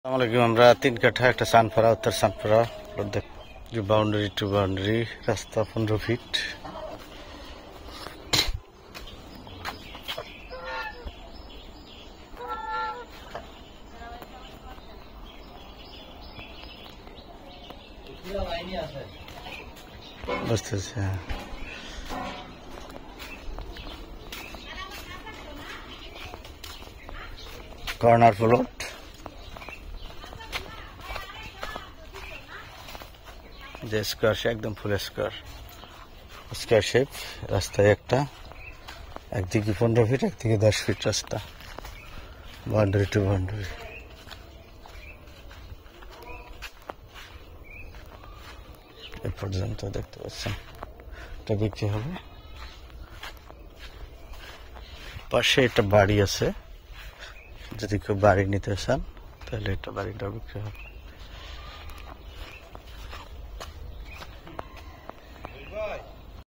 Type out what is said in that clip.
আসসালামু আমরা 3 কাঠা একটা সানপাড়া উত্তর সানপাড়া বাউন্ডারি টু বাউন্ডারি রাস্তা 15 ফিট। বুঝতেছি কর্নার প্লট যে স্কোয়ার একদম ফুল স্কোয়ার শেপ। রাস্তায় একটা একদিকে 15 ফিট একদিকে 10 ফিট রাস্তা, বাউন্ডারি টু বাউন্ডারি। এ পর্যন্ত দেখতে পাচ্ছেন এটা বিক্রি হবে। পাশে একটা বাড়ি আছে, যদি কেউ বাড়ি নিতে চান তাহলে এটা বাড়িটা বিক্রি হবে।